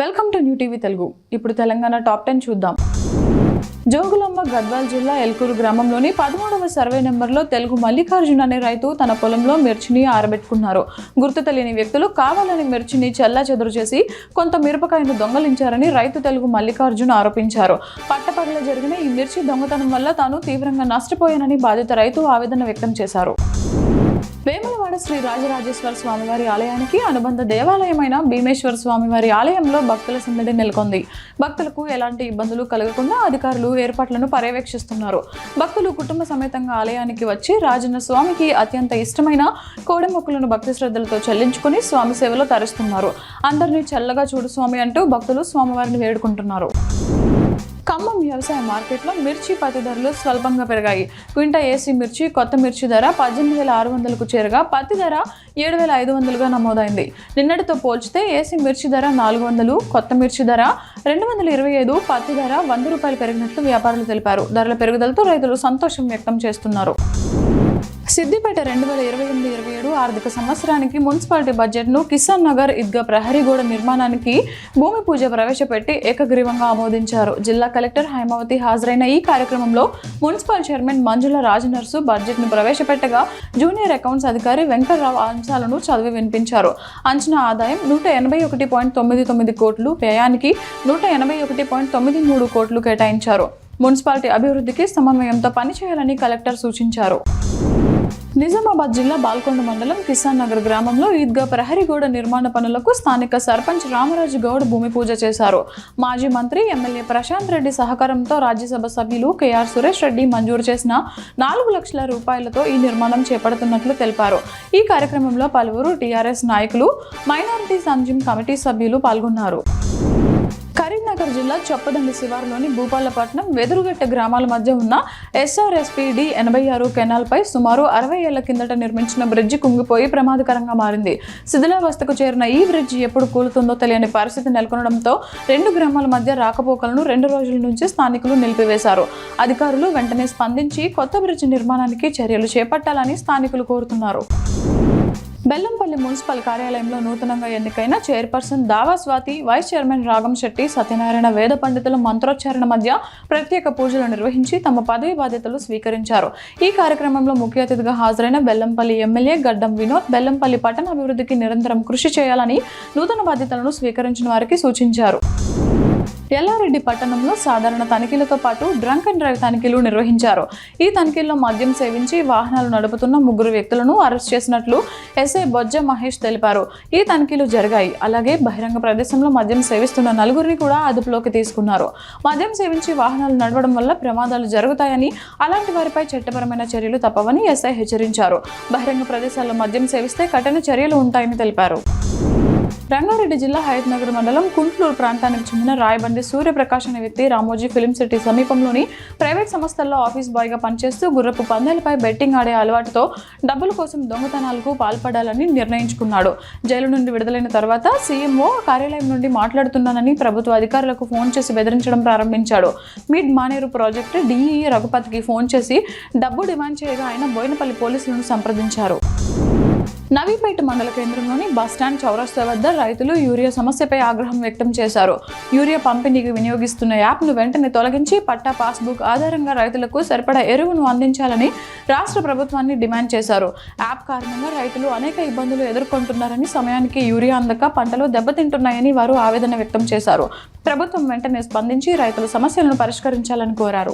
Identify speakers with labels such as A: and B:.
A: Welcome to new TV Telugu. ఇప్పుడు Telangana top 10 చూద్దాం. జోగులాంబ గద్వాల్ జిల్లా ఎల్కూరు గ్రామంలోని 13వ సర్వే నెంబర్లో తెలుగు మల్లికార్జున్ అనే రైతు తన పొలంలో మిర్చిని ఆరబెట్టుకున్నారు. గుర్తు తెలియని వ్యక్తులు కావాలని మిర్చిని చెల్లాచెదురు చేసి కొంత మిరపకాయను దొంగలించారని రైతు తెలుగు మల్లికార్జున్ ఆరోపించారు. పట్టపగల జరిగిన ఈ మిర్చి దొంగతనం వల్ల తాను తీవ్రంగా నష్టపోయానని బాధిత రైతు ఆవేదన వ్యక్తం చేశారు. వేములవాడ శ్రీ రాజరాజేశ్వర స్వామివారి ఆలయానికి అనుబంధ దేవాలయమైన భీమేశ్వర స్వామివారి ఆలయంలో భక్తుల సందడి నెలకొంది. భక్తులకు ఎలాంటి ఇబ్బందులు కలగకుండా అధికారులు ఏర్పాట్లను పర్యవేక్షిస్తున్నారు. భక్తులు కుటుంబ సమేతంగా ఆలయానికి వచ్చి రాజన్న స్వామికి అత్యంత ఇష్టమైన కోడి మొక్కులను భక్తి శ్రద్ధలతో చెల్లించుకుని స్వామి సేవలో తరిస్తున్నారు. అందరినీ చల్లగా చూడు స్వామి అంటూ భక్తులు స్వామివారిని వేడుకుంటున్నారు. ఖమ్మం వ్యవసాయ మార్కెట్లో మిర్చి పత్తి ధరలు స్వల్పంగా పెరిగాయి. క్వింటా ఏసీ మిర్చి కొత్త మిర్చి ధర 18,600కు చేరగా పత్తి ధర 7,500గా నమోదైంది. నిన్నటితో పోల్చితే ఏసీ మిర్చి ధర 400, కొత్త మిర్చి ధర 225, పత్తి ధర 100 రూపాయలు పెరిగినట్లు వ్యాపారులు తెలిపారు. ధరల పెరుగుదలతో రైతులు సంతోషం వ్యక్తం చేస్తున్నారు. సిద్దిపేట 2026-27 ఆర్థిక సంవత్సరానికి మున్సిపాలిటీ బడ్జెట్ను కిసాన్ నగర్ ఈద్గా ప్రహరీ గోడ నిర్మాణానికి భూమి పూజ ప్రవేశపెట్టి ఏకగ్రీవంగా ఆమోదించారు. జిల్లా కలెక్టర్ హైమావతి హాజరైన ఈ కార్యక్రమంలో మున్సిపల్ చైర్మన్ మంజుల రాజనర్సు బడ్జెట్ను ప్రవేశపెట్టగా జూనియర్ అకౌంట్స్ అధికారి వెంకట్రావు అంశాలను చదివి వినిపించారు. అంచనా ఆదాయం 181.99 కోట్లు, వ్యయానికి 181.93 కోట్లు కేటాయించారు. మున్సిపాలిటీ అభివృద్ధికి సమన్వయంతో పనిచేయాలని కలెక్టర్ సూచించారు. నిజామాబాద్ జిల్లా బాల్కొండ మండలం కిసాన్ నగర్ గ్రామంలో ఈద్గా ప్రహరీ గోడ నిర్మాణ పనులకు స్థానిక సర్పంచ్ రామరాజు గౌడ్ భూమి పూజ చేశారు. మాజీ మంత్రి ఎమ్మెల్యే ప్రశాంత్ రెడ్డి సహకారంతో రాజ్యసభ సభ్యులు కేఆర్ సురేష్ రెడ్డి మంజూరు చేసిన 4 లక్షల రూపాయలతో ఈ నిర్మాణం చేపడుతున్నట్లు తెలిపారు. ఈ కార్యక్రమంలో పలువురు టీఆర్ఎస్ నాయకులు, మైనారిటీ సంక్షేమ కమిటీ సభ్యులు పాల్గొన్నారు. కరీంనగర్ జిల్లా చొప్పదండి శివారులోని భూపాలపట్నం, వెదురుగట్ట గ్రామాల మధ్య ఉన్న SRSPD 86 కెనాల్పై సుమారు 60 ఏళ్ల కిందట నిర్మించిన బ్రిడ్జి కుంగిపోయి ప్రమాదకరంగా మారింది. శిథిలావస్థకు చేరిన ఈ బ్రిడ్జి ఎప్పుడు కూలుతుందో తెలియని పరిస్థితి నెలకొనడంతో 2 గ్రామాల మధ్య రాకపోకలను 2 రోజుల నుంచి స్థానికులు నిలిపివేశారు. అధికారులు వెంటనే స్పందించి కొత్త బ్రిడ్జి నిర్మాణానికి చర్యలు చేపట్టాలని స్థానికులు కోరుతున్నారు. బెల్లంపల్లి మున్సిపల్ కార్యాలయంలో నూతనంగా ఎన్నికైన చైర్పర్సన్ దావా స్వాతి, వైస్ చైర్మన్ రాగం శెట్టి, సత్యనారాయణ వేద పండితులు మంత్రోచ్చారణ మధ్య ప్రత్యేక పూజలు నిర్వహించి తమ పదవి బాధ్యతలు స్వీకరించారు. ఈ కార్యక్రమంలో ముఖ్య అతిథిగా హాజరైన బెల్లంపల్లి ఎమ్మెల్యే గడ్డం వినోద్ బెల్లంపల్లి పట్టణ అభివృద్ధికి నిరంతరం కృషి చేయాలని నూతన బాధ్యతలను స్వీకరించిన వారికి సూచించారు. ఎల్లారెడ్డి పట్టణంలో సాధారణ తనిఖీలతో పాటు డ్రంక్ అండ్ డ్రైవ్ తనిఖీలు నిర్వహించారు. ఈ తనిఖీల్లో మద్యం సేవించి వాహనాలు నడుపుతున్న 3 వ్యక్తులను అరెస్ట్ చేసినట్లు ఎస్ఐ బొజ్జ మహేష్ తెలిపారు. ఈ తనిఖీలు జరిగాయి. అలాగే బహిరంగ ప్రదేశంలో మద్యం సేవిస్తున్న 4 కూడా అదుపులోకి తీసుకున్నారు. మద్యం సేవించి వాహనాలు నడవడం వల్ల ప్రమాదాలు జరుగుతాయని, అలాంటి వారిపై చట్టపరమైన చర్యలు తప్పవని ఎస్ఐ హెచ్చరించారు. బహిరంగ ప్రదేశాల్లో మద్యం సేవిస్తే కఠిన చర్యలు ఉంటాయని తెలిపారు. రంగారెడ్డి జిల్లా హయత్ నగర్ మండలం కుంట్లూరు ప్రాంతానికి చెందిన రాయబండి సూర్యప్రకాష్ అనే వ్యక్తి రామోజీ ఫిల్మ్ సిటీ సమీపంలోని ప్రైవేట్ సంస్థల్లో ఆఫీస్ బాయ్గా పనిచేస్తూ గుర్రపు పందేలపై బెట్టింగ్ ఆడే అలవాటుతో డబ్బుల కోసం దొంగతనాలకు పాల్పడాలని నిర్ణయించుకున్నాడు. జైలు నుండి విడుదలైన తర్వాత సీఎంఓ కార్యాలయం నుండి మాట్లాడుతున్నానని ప్రభుత్వ అధికారులకు ఫోన్ చేసి బెదిరించడం ప్రారంభించాడు. మిడ్ మానేరు ప్రాజెక్టు DEE రఘుపతికి ఫోన్ చేసి డబ్బు డిమాండ్ చేయగా ఆయన బోయినపల్లి పోలీసులను సంప్రదించారు. నవీపేట మండల కేంద్రంలోని బస్టాండ్ చౌరస్తా వద్ద రైతులు యూరియా సమస్యపై ఆగ్రహం వ్యక్తం చేశారు. యూరియా పంపిణీకి వినియోగిస్తున్న యాప్ను వెంటనే తొలగించి పట్టా పాస్బుక్ ఆధారంగా రైతులకు సరిపడా ఎరువును అందించాలని రాష్ట్ర ప్రభుత్వాన్ని డిమాండ్ చేశారు. యాప్ కారణంగా రైతులు అనేక ఇబ్బందులు ఎదుర్కొంటున్నారని, సమయానికి యూరియా అందక పంటలు దెబ్బతింటున్నాయని వారు ఆవేదన వ్యక్తం చేశారు. ప్రభుత్వం వెంటనే స్పందించి రైతుల సమస్యలను పరిష్కరించాలని కోరారు.